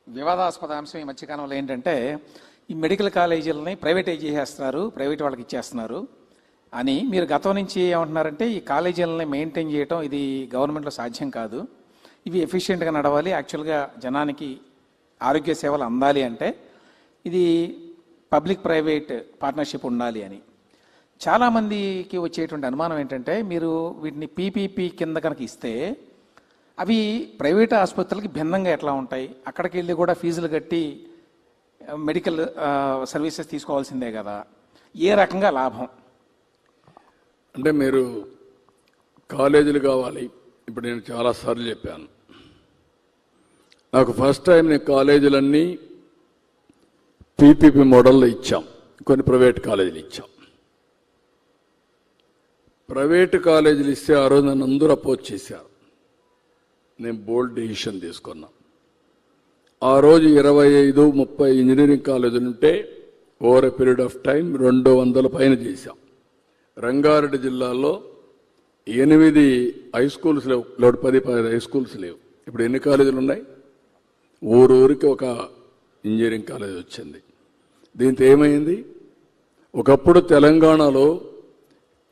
వివాదాస్పద అంశం ఈ మధ్యకాలంలో ఏంటంటే ఈ మెడికల్ కాలేజీలని ప్రైవేటైజ్ చేసేస్తున్నారు, ప్రైవేట్ వాళ్ళకి ఇచ్చేస్తున్నారు అని మీరు గతం నుంచి ఏమంటున్నారంటే ఈ కాలేజీలని మెయింటైన్ చేయడం ఇది గవర్నమెంట్లో సాధ్యం కాదు, ఇవి ఎఫిషియెంట్గా నడవాలి, యాక్చువల్గా జనానికి ఆరోగ్య సేవలు అందాలి అంటే ఇది పబ్లిక్ ప్రైవేట్ పార్ట్నర్షిప్ ఉండాలి అని. చాలామందికి వచ్చేటువంటి అనుమానం ఏంటంటే మీరు వీటిని పీపీపీ కింద కనుక ఇస్తే అవి ప్రైవేట్ ఆసుపత్రులకి భిన్నంగా ఎట్లా ఉంటాయి, అక్కడికి వెళ్ళి కూడా ఫీజులు కట్టి మెడికల్ సర్వీసెస్ తీసుకోవాల్సిందే కదా, ఏ రకంగా లాభం? అంటే మీరు కాలేజీలు కావాలి, ఇప్పుడు నేను చాలాసార్లు చెప్పాను, నాకు ఫస్ట్ టైం నేను కాలేజీలన్నీ పీపీపీ మోడల్లో ఇచ్చాం, కొన్ని ప్రైవేట్ కాలేజీలు ఇచ్చాం. ప్రైవేటు కాలేజీలు ఇస్తే ఆ రోజు నన్ను అందరూ అపోజ్ చేశారు. నేను బోల్డ్ డెసిషన్ తీసుకున్నా. ఆ రోజు 25-30 ఇంజనీరింగ్ కాలేజీలు ఉంటే over a period of time 200 పైన చేశాం. రంగారెడ్డి జిల్లాలో 8 హై స్కూల్స్ లేవు, 10 హై స్కూల్స్ లేవు. ఇప్పుడు ఎన్ని కాలేజీలు ఉన్నాయి? ఊరికి ఒక ఇంజనీరింగ్ కాలేజ్ వచ్చింది. దీంతో ఏమైంది? ఒకప్పుడు తెలంగాణలో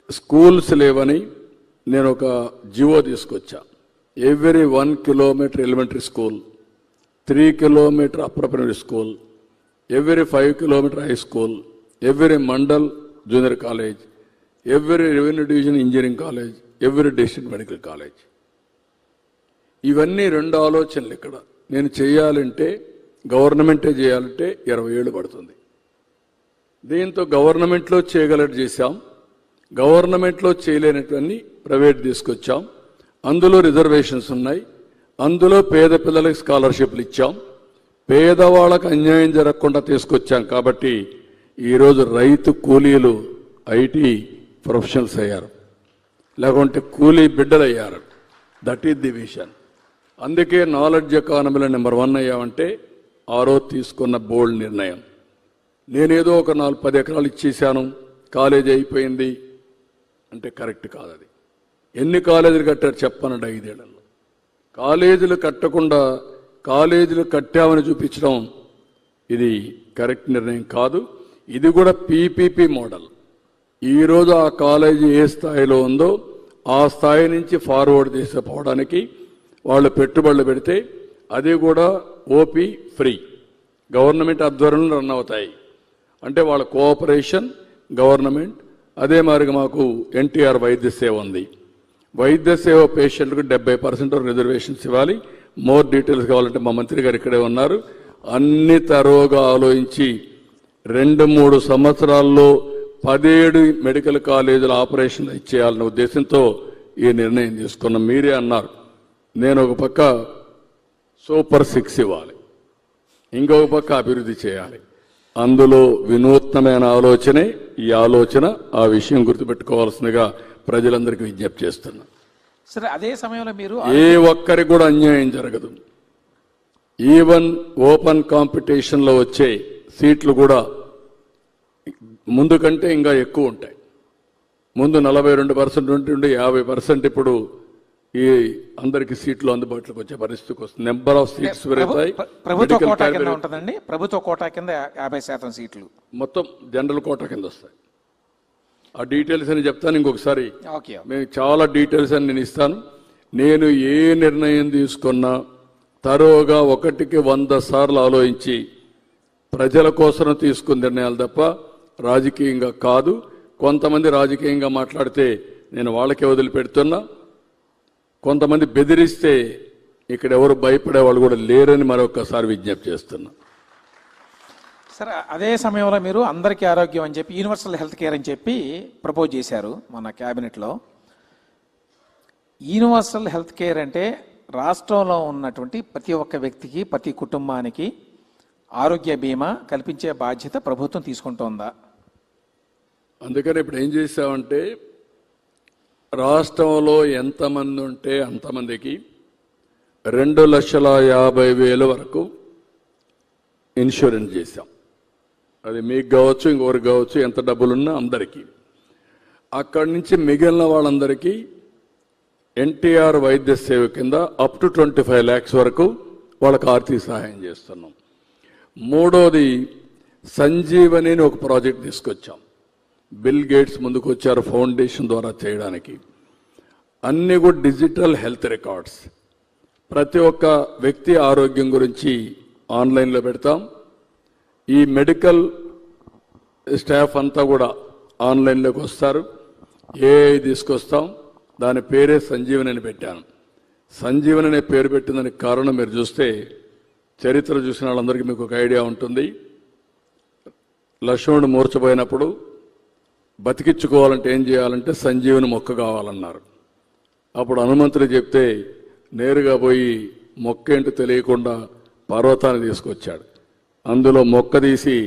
స్కూల్స్ లేవని నేను ఒక జివో తీసుకొచ్చా. Every 1 kilometre elementary school, 3 kilometre upper primary school, every 5 kilometre high school, every mandal junior college, every revenue division engineering college, every district medical college. ఇవన్నీ 2 ఆలోచనలు. ఇక్కడ నేను చేయాలంటే గవర్నమెంటే చేయాలంటే 20 ఏళ్ళు పడుతుంది. దీంతో గవర్నమెంట్లో చేయగలట్టు చేశాం, గవర్నమెంట్లో చేయలేనటువంటి ప్రైవేట్ తీసుకొచ్చాం. అందులో రిజర్వేషన్స్ ఉన్నాయి, అందులో పేద పిల్లలకి స్కాలర్షిప్లు ఇచ్చాం, పేదవాళ్ళకు అన్యాయం జరగకుండా తీసుకొచ్చాం. కాబట్టి ఈరోజు రైతు కూలీలు ఐటీ ప్రొఫెషనల్స్ అయ్యారు, లేకుంటే కూలీ బిడ్డలు అయ్యారు. That is the vision. అందుకే నాలెడ్జ్ ఎకానమీలో నెంబర్ 1 అయ్యామంటే ఆ రోజు తీసుకున్న బోల్డ్ నిర్ణయం. నేనేదో ఒక 4-10 ఎకరాలు ఇచ్చేసాను, కాలేజీ అయిపోయింది అంటే కరెక్ట్ కాదు. అది ఎన్ని కాలేజీలు కట్టారు చెప్పనండి 5 ఏళ్లలో. కాలేజీలు కట్టకుండా కాలేజీలు కట్టామని చూపించడం ఇది కరెక్ట్ నిర్ణయం కాదు. ఇది కూడా పీపీపీ మోడల్. ఈరోజు ఆ కాలేజీ ఏ స్థాయిలో ఉందో ఆ స్థాయి నుంచి ఫార్వర్డ్ తీసుకుపోవడానికి వాళ్ళు పెట్టుబడులు పెడితే అది కూడా ఓపీ ఫ్రీ, గవర్నమెంట్ ఆధ్వర్యంలో రన్ అవుతాయి. అంటే వాళ్ళ కోఆపరేషన్ గవర్నమెంట్. అదే మాదిరిగా మాకు ఎన్టీఆర్ వైద్య సేవ ఉంది. వైద్య సేవ పేషెంట్లకు 70% రిజర్వేషన్స్ ఇవ్వాలి. మోర్ డీటెయిల్స్ కావాలంటే మా మంత్రి గారు ఇక్కడే ఉన్నారు. అన్ని తరోగా ఆలోచించి 2-3 సంవత్సరాల్లో 17 మెడికల్ కాలేజీల ఆపరేషన్ ఇచ్చేయాలనే ఉద్దేశంతో ఈ నిర్ణయం తీసుకున్నాం. మీరే అన్నారు, నేను ఒక పక్క సూపర్ 6 ఇవ్వాలి, ఇంకొక పక్క అభివృద్ధి చేయాలి. అందులో వినూత్నమైన ఆలోచనే ఈ ఆలోచన. ఆ విషయం గుర్తుపెట్టుకోవాల్సిందిగా ప్రజలందరికీ విజ్ఞప్తి చేస్తున్నా. సరే, అదే సమయంలో మీరు ఏ ఒక్కరికి కూడా అన్యాయం జరగదు. ఈవెన్ ఓపెన్ కాంపిటీషన్లో వచ్చే సీట్లు కూడా ముందు కంటే ఇంకా ఎక్కువ ఉంటాయి. ముందు 42% ఉంటుండే 50% ఇప్పుడు ఈ అందరికి సీట్లు అందుబాటులోకి వచ్చే పరిస్థితికి వస్తుంది. నెంబర్ ఆఫ్ సీట్స్ పెరుగుతాయి. ప్రభుత్వ కోటా కింద ఉంటుందండి, ప్రభుత్వ కోటా కింద 50% సీట్లు మొత్తం జనరల్ కోటా కింద వస్తాయి. ఆ డీటెయిల్స్ అని చెప్తాను ఇంకొకసారి. మేము చాలా డీటెయిల్స్ అని నేను ఇస్తాను. నేను ఏ నిర్ణయం తీసుకున్నా తరోగా 1కి 100 సార్లు ఆలోచించి ప్రజల కోసం తీసుకున్న నిర్ణయాలు తప్ప రాజకీయంగా కాదు. కొంతమంది రాజకీయంగా మాట్లాడితే నేను వాళ్ళకే వదిలిపెడుతున్నా. కొంతమంది బెదిరిస్తే ఇక్కడ ఎవరు భయపడే వాళ్ళు కూడా లేరని మరొకసారి విజ్ఞప్తి చేస్తున్నా. సరే, అదే సమయంలో మీరు అందరికీ ఆరోగ్యం అని చెప్పి యూనివర్సల్ హెల్త్ కేర్ అని చెప్పి ప్రపోజ్ చేశారు మన క్యాబినెట్లో. యూనివర్సల్ హెల్త్ కేర్ అంటే రాష్ట్రంలో ఉన్నటువంటి ప్రతి ఒక్క వ్యక్తికి, ప్రతి కుటుంబానికి ఆరోగ్య బీమా కల్పించే బాధ్యత ప్రభుత్వం తీసుకుంటోందా? అందుకని ఇప్పుడు ఏం చేశామంటే రాష్ట్రంలో ఎంతమంది ఉంటే అంతమందికి 2,50,000 వరకు ఇన్సూరెన్స్ చేశాం. అది మీకు కావచ్చు, ఇంకొకరికి కావచ్చు, ఎంత డబ్బులున్నా అందరికీ. అక్కడి నుంచి మిగిలిన వాళ్ళందరికీ ఎన్టీఆర్ వైద్య సేవ కింద అప్ టు 25 lakhs వరకు వాళ్ళకి ఆర్థిక సహాయం చేస్తున్నాం. మూడోది సంజీవని అని ఒక ప్రాజెక్ట్ తీసుకొచ్చాం. బిల్ గేట్స్ ముందుకు వచ్చారు ఫౌండేషన్ ద్వారా చేయడానికి. అన్ని కూడా డిజిటల్ హెల్త్ రికార్డ్స్, ప్రతి ఒక్క వ్యక్తి ఆరోగ్యం గురించి ఆన్లైన్లో పెడతాం. ఈ మెడికల్ స్టాఫ్ అంతా కూడా ఆన్లైన్లోకి వస్తారు. ఏఐ తీసుకొస్తాం. దాని పేరే సంజీవని అని పెట్టాను. సంజీవని అనే పేరు పెట్టిందానికి కారణం మీరు చూస్తే చరిత్ర చూసిన వాళ్ళందరికీ మీకు ఒక ఐడియా ఉంటుంది. లక్ష్మణుడు మూర్చపోయినప్పుడు బతికించుకోవాలంటే ఏం చేయాలంటే సంజీవని మొక్క కావాలన్నారు. అప్పుడు హనుమంతుడు చెప్తే నేరుగా పోయి మొక్క ఏంటో తెలియకుండా పర్వతాన్ని తీసుకొచ్చాడు. అందులో మొక్క తీసి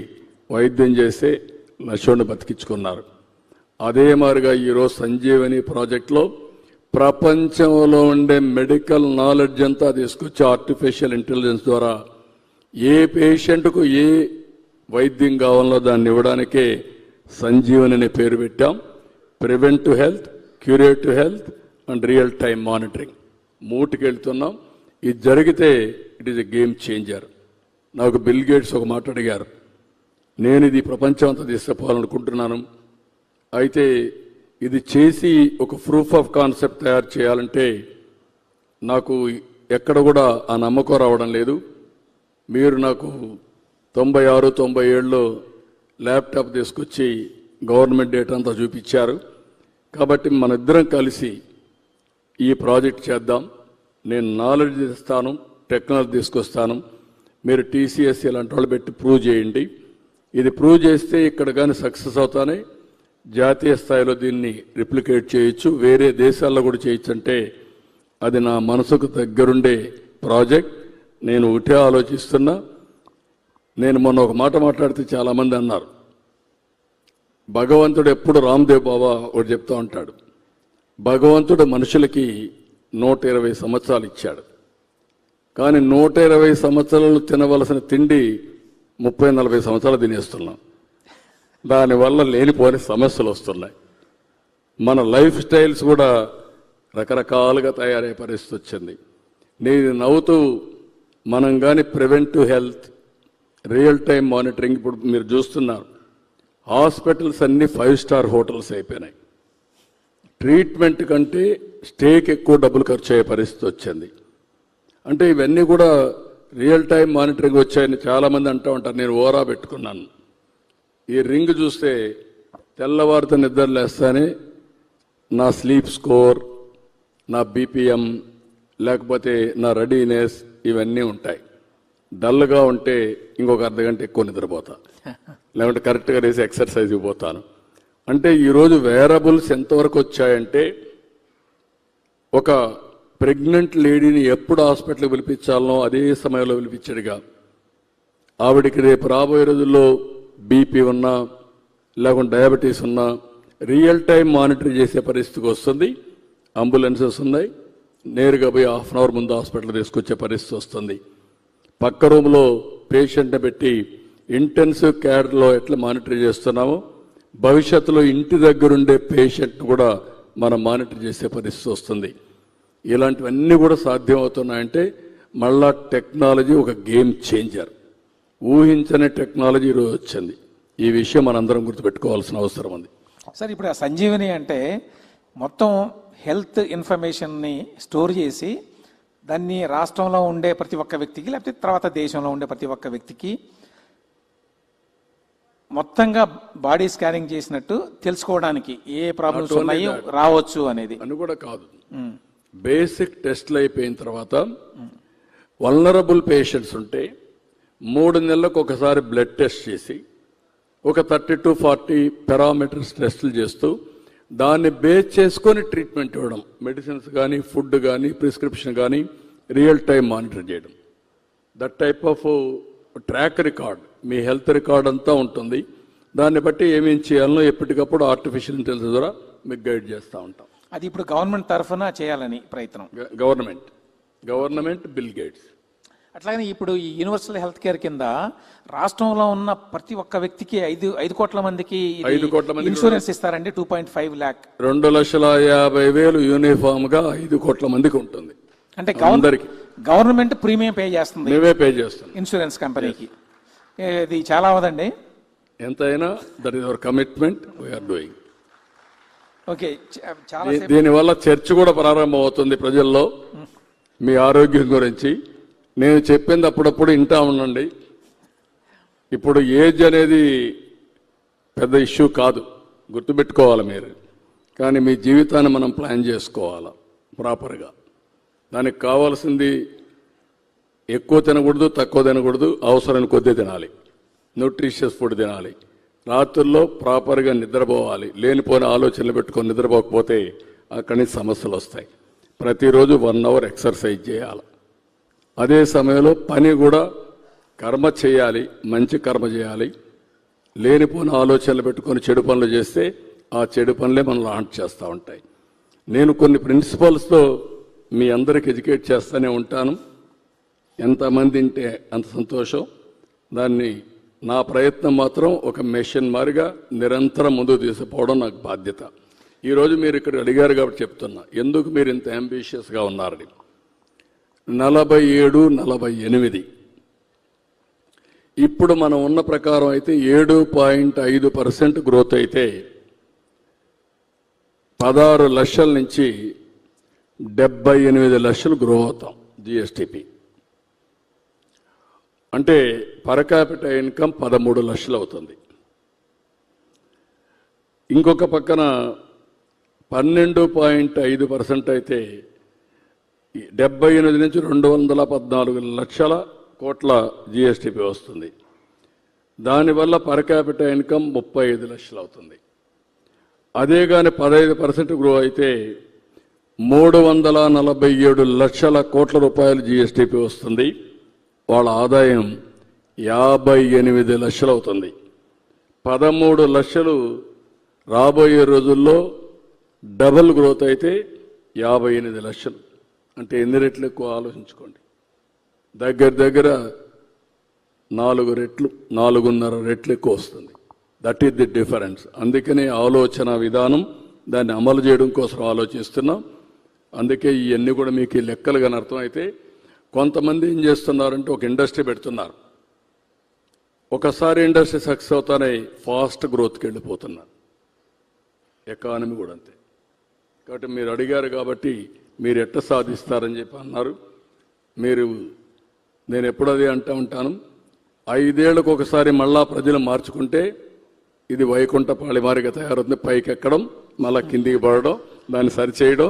వైద్యం చేస్తే లక్ష్మణుడు బతికించుకున్నారు. అదే మాదిరిగా ఈరోజు సంజీవని ప్రాజెక్టులో ప్రపంచంలో ఉండే మెడికల్ నాలెడ్జ్ అంతా తీసుకొచ్చి ఆర్టిఫిషియల్ ఇంటెలిజెన్స్ ద్వారా ఏ పేషెంట్కు ఏ వైద్యం కావాలో దాన్ని ఇవ్వడానికే సంజీవని అనే పేరు పెట్టాం. Preventive health, curative health and real time monitoring మూటికి వెళ్తున్నాం. ఇది జరిగితే it is a game changer. నాకు బిల్ గేట్స్ ఒక మాట అడిగారు, నేను ఇది ప్రపంచం అంతా తీసుకుపోవాలనుకుంటున్నాను, అయితే ఇది చేసి ఒక ప్రూఫ్ ఆఫ్ కాన్సెప్ట్ తయారు చేయాలంటే నాకు ఎక్కడ కూడా ఆ నమ్మకం రావడం లేదు. మీరు నాకు 96, 97లో ల్యాప్టాప్ తీసుకొచ్చి గవర్నమెంట్ డేటా అంతా చూపించారు. కాబట్టి మన ఇద్దరం కలిసి ఈ ప్రాజెక్ట్ చేద్దాం. నేను నాలెడ్జ్ ఇస్తాను, టెక్నాలజీ తీసుకొస్తాను, మీరు టీసీఎస్ ఇలాంటి వాళ్ళు పెట్టి ప్రూవ్ చేయండి. ఇది ప్రూవ్ చేస్తే ఇక్కడ కానీ సక్సెస్ అవుతానే జాతీయ స్థాయిలో దీన్ని రిప్లికేట్ చేయొచ్చు, వేరే దేశాల్లో కూడా చేయొచ్చు. అంటే అది నా మనసుకు దగ్గరుండే ప్రాజెక్ట్. నేను ఒకటే ఆలోచిస్తున్నా. నేను మొన్న ఒక మాట మాట్లాడితే చాలామంది అన్నారు, భగవంతుడు ఎప్పుడు రామ్దేవ్ బాబా ఒకటి చెప్తా ఉంటాడు, భగవంతుడు మనుషులకి 120 సంవత్సరాలు ఇచ్చాడు, కానీ 120 సంవత్సరాలు తినవలసిన తిండి 30-40 సంవత్సరాలు తినేస్తున్నాం. దానివల్ల లేనిపోని సమస్యలు వస్తున్నాయి. మన లైఫ్ స్టైల్స్ కూడా రకరకాలుగా తయారయ్యే పరిస్థితి వచ్చింది. నేను నవ్వుతూ మనం కానీ preventive health, real time monitoring, ఇప్పుడు మీరు చూస్తున్నారు హాస్పిటల్స్ అన్నీ 5 స్టార్ హోటల్స్ అయిపోయినాయి. ట్రీట్మెంట్ కంటే స్టేకి ఎక్కువ డబ్బులు ఖర్చు అయ్యే పరిస్థితి వచ్చింది. అంటే ఇవన్నీ కూడా రియల్ టైం మానిటరింగ్ వచ్చాయని చాలామంది అంటూ ఉంటారు. నేను ఓరా పెట్టుకున్నాను. ఈ రింగ్ చూస్తే తెల్లవారితో నిద్రలేస్తానే నా స్లీప్ స్కోర్, నా బీపీఎం, లేకపోతే నా రెడీనెస్ ఇవన్నీ ఉంటాయి. డల్గా ఉంటే ఇంకొక అర్ధగంట ఎక్కువ నిద్రపోతా, లేకుంటే కరెక్ట్గా వేసి ఎక్సర్సైజ్కి పోతాను. అంటే ఈరోజు వేరబుల్స్ ఎంతవరకు వచ్చాయంటే ఒక ప్రెగ్నెంట్ లేడీని ఎప్పుడు హాస్పిటల్కి పిలిపించాలనో అదే సమయంలో పిలిపించాడుగా. ఆవిడికి రేపు రాబోయే రోజుల్లో బీపీ ఉన్నా లేకుంటే డయాబెటీస్ ఉన్నా రియల్ టైం మానిటర్ చేసే పరిస్థితికి వస్తుంది. అంబులెన్సెస్ ఉన్నాయి, నేరుగా పోయి హాఫ్ అన్ అవర్ ముందు హాస్పిటల్ తీసుకొచ్చే పరిస్థితి వస్తుంది. పక్క రూమ్లో పేషెంట్ని పెట్టి ఇంటెన్సివ్ కేర్లో ఎట్లా మానిటర్ చేస్తున్నామో భవిష్యత్తులో ఇంటి దగ్గరుండే పేషెంట్ను కూడా మనం మానిటర్ చేసే పరిస్థితి వస్తుంది. ఇలాంటివన్నీ కూడా సాధ్యం అవుతున్నాయంటే మళ్ళా టెక్నాలజీ ఒక గేమ్ చేంజర్. ఊహించని టెక్నాలజీ ఈరోజు వచ్చింది. ఈ విషయం మనందరం గుర్తుపెట్టుకోవాల్సిన అవసరం ఉంది. సార్, ఇప్పుడు ఆ సంజీవని అంటే మొత్తం హెల్త్ ఇన్ఫర్మేషన్ని స్టోర్ చేసి దాన్ని రాష్ట్రంలో ఉండే ప్రతి ఒక్క వ్యక్తికి, లేకపోతే తర్వాత దేశంలో ఉండే ప్రతి ఒక్క వ్యక్తికి మొత్తంగా బాడీ స్కానింగ్ చేసినట్టు తెలుసుకోవడానికి ఏ ప్రాబ్లమ్స్ ఉన్నాయో రావచ్చు అనేది అని కూడా కాదు. బేసిక్ టెస్ట్లు అయిపోయిన తర్వాత వల్నరబుల్ పేషెంట్స్ ఉంటే 3 నెలలకు ఒకసారి బ్లడ్ టెస్ట్ చేసి ఒక 30 to 40 పారామీటర్స్ టెస్టులు చేస్తూ దాన్ని బేస్ చేసుకొని ట్రీట్మెంట్ ఇవ్వడం. మెడిసిన్స్ కానీ, ఫుడ్ కానీ, ప్రిస్క్రిప్షన్ కానీ రియల్ టైం మానిటర్ చేయడం. That type of track record, me health record అంతా ఉంటుంది. దాన్ని బట్టి ఏమేం చేయాలనో ఎప్పటికప్పుడు ఆర్టిఫిషియల్ ఇంటెలిజెన్స్ ద్వారా మీకు గైడ్ చేస్తూ ఉంటాం. అది ఇప్పుడు గవర్నమెంట్ తరఫున చేయాలని ప్రయత్నం. Government bill gates. అట్లాగే ఇప్పుడు ఈ యూనివర్సల్ హెల్త్ కేర్ కింద రాష్ట్రంలో ఉన్న ప్రతి ఒక్క వ్యక్తికి 5 కోట్ల మందికి ఇన్సూరెన్స్ ఇస్తారండి. 2.5 lakh, 2,50,000 యూనిఫామ్ గా 5 కోట్ల మందికి ఉంటుంది. అంటే గవర్నమెంట్ ప్రీమియం పే చేస్తుంది మేమే పే చేస్తాం. ఇన్సూరెన్స్ కంపెనీకి. ఇది చాలా అవదండి. ఎంతైనా that is our commitment we're doing. Okay, చాలా దీనివల్ల చర్చ కూడా ప్రారంభం అవుతుంది ప్రజల్లో మీ ఆరోగ్యం గురించి. నేను చెప్పింది అప్పుడప్పుడు వింటా ఉండండి. ఇప్పుడు ఏజ్ అనేది పెద్ద ఇష్యూ కాదు, గుర్తుపెట్టుకోవాలి మీరు. కానీ మీ జీవితాన్ని మనం ప్లాన్ చేసుకోవాలి ప్రాపర్గా. దానికి కావాల్సింది ఎక్కువ తినకూడదు, తక్కువ తినకూడదు, అవసరాన్ని కొద్దీ తినాలి, న్యూట్రిషియస్ ఫుడ్ తినాలి, రాత్రుల్లో ప్రాపర్గా నిద్రపోవాలి. లేనిపోయిన ఆలోచనలు పెట్టుకొని నిద్రపోకపోతే అక్కడి నుంచి సమస్యలు వస్తాయి. ప్రతిరోజు 1 అవర్ ఎక్సర్సైజ్ చేయాలి. అదే సమయంలో పని కూడా కర్మ చేయాలి, మంచి కర్మ చేయాలి. లేనిపోయిన ఆలోచనలు పెట్టుకొని చెడు పనులు చేస్తే ఆ చెడు పనులే మనం లాంచ్ చేస్తూ ఉంటాయి. నేను కొన్ని ప్రిన్సిపల్స్తో మీ అందరికి ఎడ్యుకేట్ చేస్తూనే ఉంటాను. ఎంతమంది ఉంటే అంత సంతోషం. దాన్ని నా ప్రయత్నం మాత్రం ఒక మెషిన్ మారిగా నిరంతరం ముందుకు తీసుకుపోవడం నాకు బాధ్యత. ఈరోజు మీరు ఇక్కడ అడిగారు కాబట్టి చెప్తున్నా, ఎందుకు మీరు ఇంత అంబిషియస్గా ఉన్నారని. 47, 48 ఇప్పుడు మనం ఉన్న ప్రకారం అయితే 7.5% గ్రోత్ అయితే 16 లక్షల నుంచి 78 లక్షలు గ్రో అవుతాం జిఎస్టిపి. అంటే పర్ క్యాపిటల్ ఇన్కమ్ 13 లక్షలు అవుతుంది. ఇంకొక పక్కన 12.5% అయితే 78 నుంచి 214 లక్షల కోట్ల జిఎస్టిపి వస్తుంది. దానివల్ల పర్ క్యాపిటల్ ఇన్కమ్ 35 లక్షలు అవుతుంది. అదే కానీ 15% గ్రో అయితే 347 లక్షల కోట్ల రూపాయలు జిఎస్టిపి వస్తుంది. వాళ్ళ ఆదాయం 58 లక్షలు అవుతుంది. 13 లక్షలు రాబోయే రోజుల్లో డబుల్ గ్రోత్ అయితే 58 లక్షలు. అంటే ఎన్ని రెట్లు ఎక్కువ ఆలోచించుకోండి. దగ్గర 4 రెట్లు, 4.5 రెట్లు ఎక్కువ వస్తుంది. That is the difference. అందుకనే ఆలోచన విధానం, దాన్ని అమలు చేయడం కోసం ఆలోచిస్తున్నాం. అందుకే ఇవన్నీ కూడా మీకు ఈ లెక్కలు కానీ అర్థమైతే, కొంతమంది ఏం చేస్తున్నారంటే ఒక ఇండస్ట్రీ పెడుతున్నారు, ఒకసారి ఇండస్ట్రీ సక్సెస్ అవుతానే ఫాస్ట్ గ్రోత్కి వెళ్ళిపోతున్నారు. ఎకానమీ కూడా అంతే. కాబట్టి మీరు అడిగారు కాబట్టి మీరు ఎట్ట సాధిస్తారని చెప్పి అన్నారు. నేను ఎప్పుడు అదే అంటూ ఉంటాను, 5 ఏళ్లకు ఒకసారి మళ్ళా ప్రజలు మార్చుకుంటే ఇది వైకుంఠ పాళిమారిగా తయారవుతుంది. పైకి ఎక్కడం, మళ్ళా కిందికి పడడం, దాన్ని సరిచేయడం.